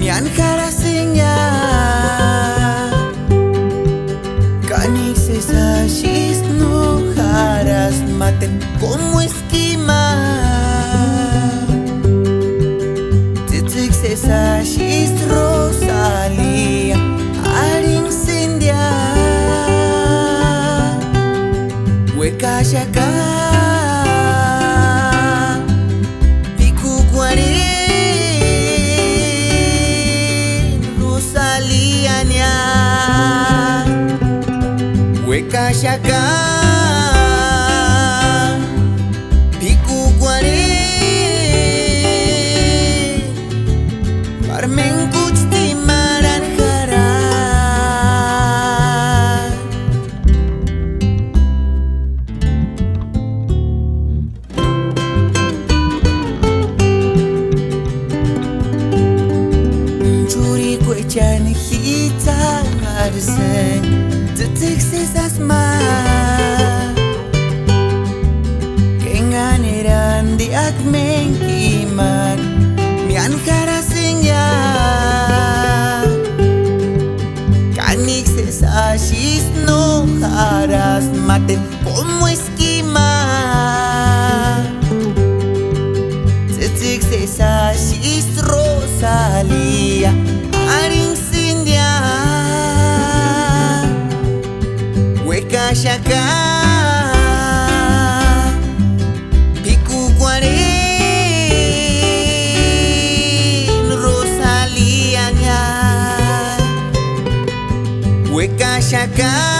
Mianjara seña Canis esashis no jaras maten como esquima Titix esashis Rosalía Arin Cindia Hueca Yaca Hueca Yaca Piku Guare Parmen Kuchti Maranjara Juri Kuechan Hita Arsen Titix asma Kenganeran di akmen kiman Mianjara seña Canix esashis no jaras maten como esquima Titix esashis Rosalía Arin Cindia Hueca Yaca Piku Guare Rosalía Hueca Yaca